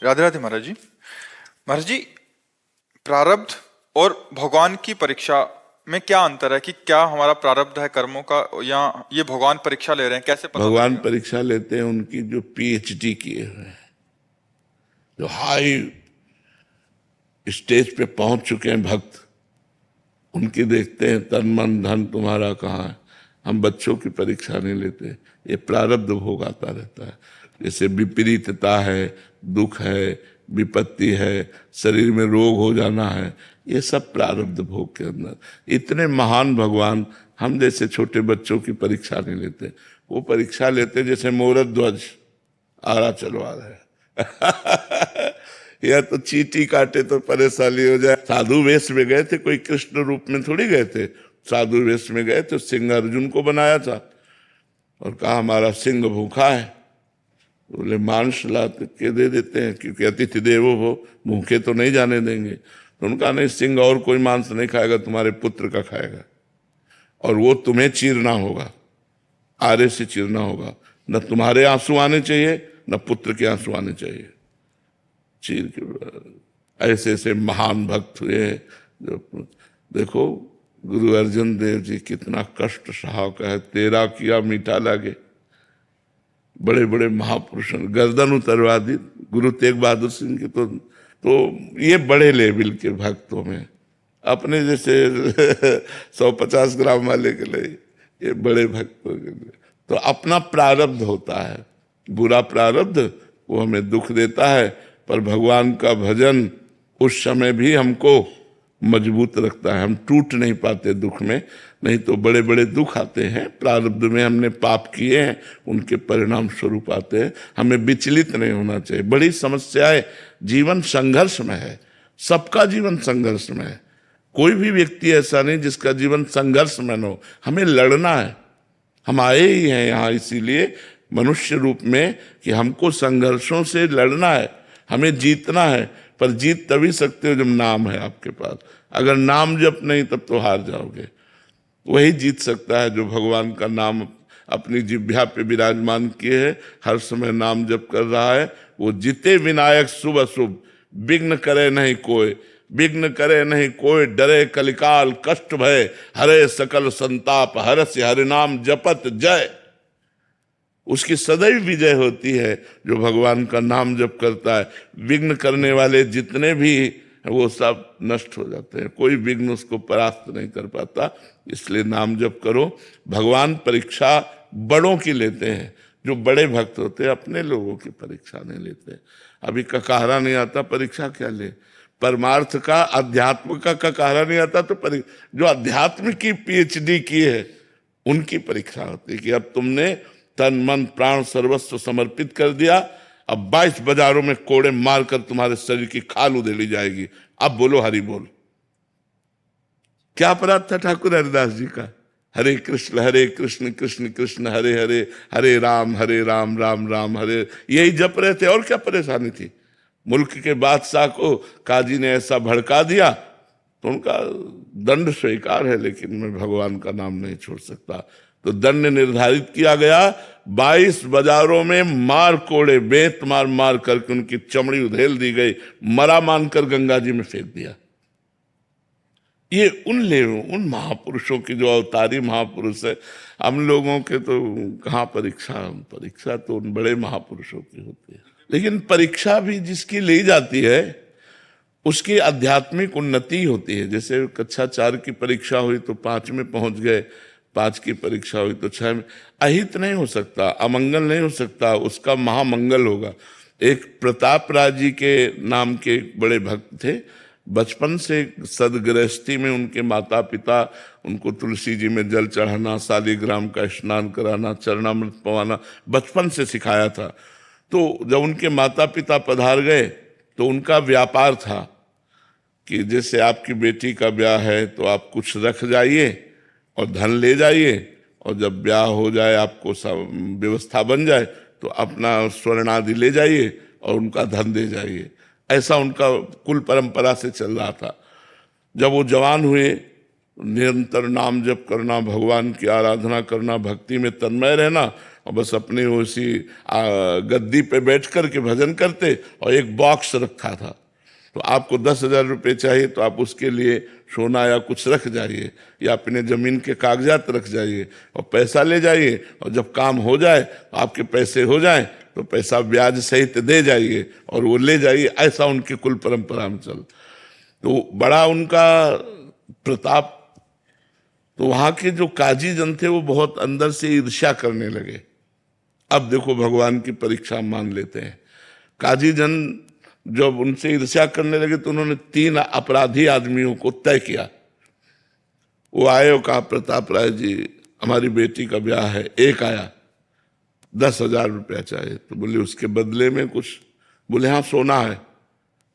राधे राधे महाराज जी। महाराज जी, प्रारब्ध और भगवान की परीक्षा में क्या अंतर है? कि क्या हमारा प्रारब्ध है कर्मों का, या ये भगवान परीक्षा ले रहे हैं? कैसे पता भगवान लगेगा? परीक्षा लेते हैं उनकी जो पीएचडी किए हुए हैं, जो हाई स्टेज पे पहुंच चुके हैं भक्त, उनकी देखते हैं तन मन धन तुम्हारा कहाँ है। हम बच्चों की परीक्षा नहीं लेते, ये प्रारब्ध भोग आता रहता है। जैसे विपरीतता है, दुख है, विपत्ति है, शरीर में रोग हो जाना है, ये सब प्रारब्ध भोग के अंदर। इतने महान भगवान हम जैसे छोटे बच्चों की परीक्षा नहीं लेते, वो परीक्षा लेते जैसे मोरत ध्वज आरा चलवा रहे या तो चींटी काटे तो परेशानी हो जाए। साधु वेश में गए थे, कोई कृष्ण रूप में थोड़ी गए थे, साधु वेश में गए तो सिंह अर्जुन को बनाया था और कहा हमारा सिंह भूखा है। बोले मांस ला के दे देते हैं, क्योंकि अतिथि देवो हो, भूखे तो नहीं जाने देंगे। तो उनका नहीं, सिंह और कोई मांस नहीं खाएगा, तुम्हारे पुत्र का खाएगा, और वो तुम्हें चीरना होगा, आरे से चीरना होगा। न तुम्हारे आंसू आने चाहिए, न पुत्र के आंसू आने चाहिए। चीर के ऐसे ऐसे महान भक्त हुए जो, देखो गुरु अर्जन देव जी कितना कष्ट सहा है, तेरा किया मीठा लागे। बड़े बड़े महापुरुषों गर्दन उतरवा दी गुरु तेग बहादुर सिंह की। तो ये बड़े लेवल के भक्तों में, अपने जैसे 150 ग्राम वाले के लिए, ये बड़े भक्तों के लिए तो अपना प्रारब्ध होता है। बुरा प्रारब्ध वो हमें दुख देता है, पर भगवान का भजन उस समय भी हमको मजबूत रखता है। हम टूट नहीं पाते दुख में, नहीं तो बड़े बड़े दुख आते हैं। प्रारब्ध में हमने पाप किए हैं, उनके परिणाम स्वरूप आते हैं। हमें विचलित नहीं होना चाहिए। बड़ी समस्याएं, जीवन संघर्ष में है, सबका जीवन संघर्ष में है। कोई भी व्यक्ति ऐसा नहीं जिसका जीवन संघर्ष में न हो। हमें लड़ना है, हम आए ही हैं यहाँ इसीलिए मनुष्य रूप में कि हमको संघर्षों से लड़ना है, हमें जीतना है। पर जीत तभी सकते हो जब नाम है आपके पास। अगर नाम जप नहीं तब तो हार जाओगे। वही जीत सकता है जो भगवान का नाम अपनी जिह्वा पे विराजमान किए है, हर समय नाम जप कर रहा है। वो जिते विनायक शुभ अशुभ, विघ्न करे नहीं कोई, विघ्न करे नहीं कोई, डरे कलिकाल कष्ट भय, हरे सकल संताप, हरस्य हरि नाम जपत जय। उसकी सदैव विजय होती है जो भगवान का नाम जप करता है। विघ्न करने वाले जितने भी वो सब नष्ट हो जाते हैं, कोई विघ्न उसको परास्त नहीं कर पाता। इसलिए नाम जप करो। भगवान परीक्षा बड़ों की लेते हैं, जो बड़े भक्त होते हैं अपने लोगों की परीक्षा नहीं लेते। अभी ककाहरा नहीं आता, परीक्षा क्या ले? परमार्थ का, अध्यात्म का ककाहरा नहीं आता तो जो अध्यात्म की पीएचडी की है उनकी परीक्षा होती है कि अब तुमने तन मन प्राण सर्वस्व समर्पित कर दिया, अब 22 बाजारों में कोड़े मारकर तुम्हारे शरीर की खाल उधेड़ी जाएगी। अब बोलो हरि बोल। क्या अपराध था ठाकुर हरिदास जी का? हरे कृष्ण कृष्ण कृष्ण हरे हरे, हरे राम राम राम हरे, यही जप रहे थे। और क्या परेशानी थी? मुल्क के बादशाह को काजी ने ऐसा भड़का दिया तो उनका दंड स्वीकार है, लेकिन मैं भगवान का नाम नहीं छोड़ सकता। तो दंड निर्धारित किया गया, 22 बाजारों में मार कोड़े, बेत मार मार करके उनकी चमड़ी उधेल दी गई, मरा मानकर गंगा जी में फेंक दिया। ये उन महापुरुषों की जो अवतारी महापुरुष है। हम लोगों के तो कहाँ परीक्षा तो उन बड़े महापुरुषों की होती है। लेकिन परीक्षा भी जिसकी ली जाती है उसकी आध्यात्मिक उन्नति होती है। जैसे कक्षा 4 की परीक्षा हुई तो 5 में पहुंच गए, 5 की परीक्षा हुई तो 6 में। अहित नहीं हो सकता, अमंगल नहीं हो सकता, उसका महामंगल होगा। एक प्रताप राज जी के नाम के बड़े भक्त थे। बचपन से सदगृहस्थी में उनके माता पिता उनको तुलसी जी में जल चढ़ाना, शालिग्राम का स्नान कराना, चरणामृत पवाना बचपन से सिखाया था। तो जब उनके माता पिता पधार गए तो उनका व्यापार था कि जैसे आपकी बेटी का ब्याह है तो आप कुछ रख जाइए और धन ले जाइए, और जब ब्याह हो जाए, आपको व्यवस्था बन जाए तो अपना स्वर्ण आदि ले जाइए और उनका धन दे जाइए। ऐसा उनका कुल परंपरा से चल रहा था। जब वो जवान हुए, निरंतर नाम जप करना, भगवान की आराधना करना, भक्ति में तन्मय रहना, और बस अपने उसी गद्दी पे बैठ कर के भजन करते, और एक बॉक्स रखा था। तो आपको 10,000 रुपये चाहिए तो आप उसके लिए सोना या कुछ रख जाइए, या अपने जमीन के कागजात रख जाइए और पैसा ले जाइए, और जब काम हो जाए, आपके पैसे हो जाए तो पैसा ब्याज सहित दे जाइए और वो ले जाइए। ऐसा उनके कुल परंपरा में चल। तो बड़ा उनका प्रताप। तो वहां के जो काजी जन थे वो बहुत अंदर से ईर्ष्या करने लगे। अब देखो भगवान की परीक्षा मान लेते हैं। काजी जन जब उनसे ईर्ष्या करने लगे तो उन्होंने 3 अपराधी आदमियों को तय किया। वो आए और कहा, प्रताप राय जी हमारी बेटी का ब्याह है। एक आया, 10,000 रुपया चाहिए। तो बोले उसके बदले में कुछ? बोले हाँ सोना है।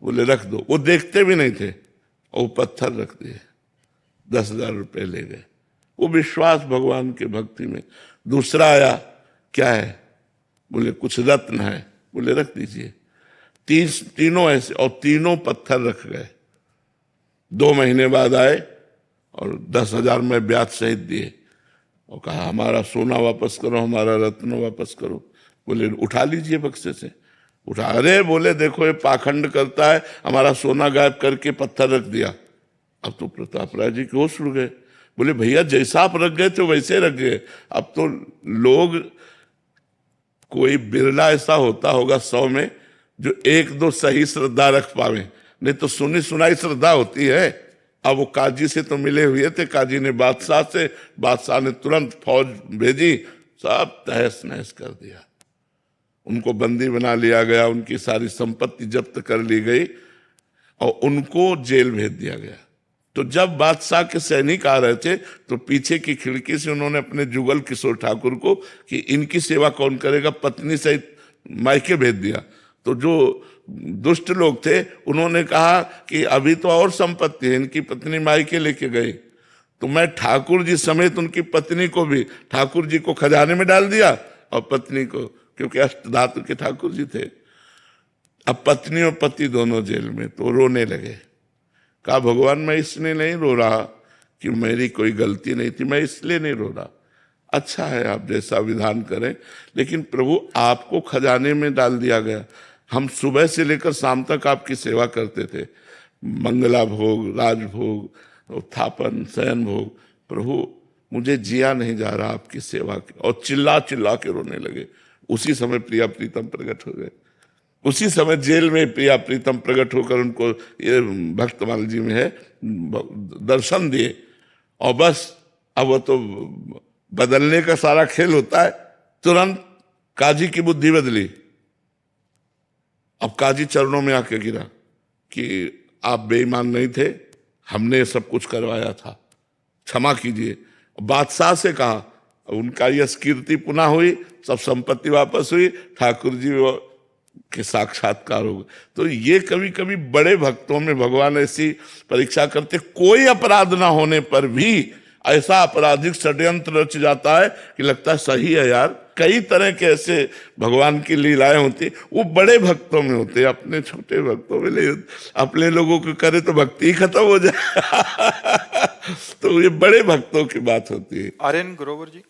बोले रख दो। वो देखते भी नहीं थे और वो पत्थर रख दिए, 10,000 रुपये ले गए। वो विश्वास भगवान के भक्ति में। दूसरा आया, क्या है? बोले कुछ रत्न है। बोले रख दीजिए। तीनों ऐसे, और तीनों पत्थर रख गए। 2 महीने बाद आए और 10,000 में ब्याज सहित दिए और कहा हमारा सोना वापस करो, हमारा रत्न वापस करो। बोले उठा लीजिए बक्से से। उठा, अरे बोले देखो ये पाखंड करता है, हमारा सोना गायब करके पत्थर रख दिया। अब तो प्रताप राय जी के होश उड़ गए। बोले भैया जैसा आप रख गए थे वैसे रख गए। अब तो लोग, कोई बिरला ऐसा होता होगा 100 में जो 1-2 सही श्रद्धा रख पावे, नहीं तो सुनी सुनाई श्रद्धा होती है। अब वो काजी से तो मिले हुए थे, काजी ने बादशाह से, बादशाह ने तुरंत फौज भेजी, सब तहस नहस कर दिया। उनको बंदी बना लिया गया, उनकी सारी संपत्ति जब्त कर ली गई और उनको जेल भेज दिया गया। तो जब बादशाह के सैनिक आ रहे थे तो पीछे की खिड़की से उन्होंने अपने जुगल किशोर ठाकुर को कि इनकी सेवा कौन करेगा, पत्नी सहित मायके भेज दिया। तो जो दुष्ट लोग थे उन्होंने कहा कि अभी तो और संपत्ति है, इनकी पत्नी मायके लेके गई, तो मैं ठाकुर जी समेत उनकी पत्नी को भी, ठाकुर जी को खजाने में डाल दिया और पत्नी को, क्योंकि अष्टधातु के ठाकुर जी थे। अब पत्नी और पति दोनों जेल में। तो रोने लगे। कहा भगवान मैं इसलिए नहीं रो रहा कि मेरी कोई गलती नहीं थी, मैं इसलिए नहीं रो रहा। अच्छा है आप जैसा विधान करें, लेकिन प्रभु आपको खजाने में डाल दिया गया। हम सुबह से लेकर शाम तक आपकी सेवा करते थे, मंगला भोग, राजभोग, उत्थापन, शयन भोग। प्रभु मुझे जिया नहीं जा रहा आपकी सेवा की। और चिल्ला चिल्ला के रोने लगे। उसी समय प्रिया प्रीतम प्रकट हो गए। उसी समय जेल में प्रिया प्रीतम प्रकट होकर उनको, ये भक्तमाल जी में है, दर्शन दिए। और बस अब वो तो बदलने का सारा खेल होता है। तुरंत काजी की बुद्धि बदली। अब काजी चरणों में आके गिरा कि आप बेईमान नहीं थे, हमने सब कुछ करवाया था, क्षमा कीजिए। बादशाह से कहा, उनका यश कीर्ति पुनः हुई, सब संपत्ति वापस हुई, ठाकुर जी के साक्षात्कार हो गए। तो ये कभी कभी बड़े भक्तों में भगवान ऐसी परीक्षा करते, कोई अपराध ना होने पर भी ऐसा आपराधिक षड्यंत्र रच जाता है कि लगता है सही है यार। कई तरह के ऐसे भगवान की लीलाएं होती, वो बड़े भक्तों में होते, अपने छोटे भक्तों में नहीं। अपने लोगों को करे तो भक्ति ही खत्म हो जाए। तो ये बड़े भक्तों की बात होती है। आर्यन ग्रोवर जी।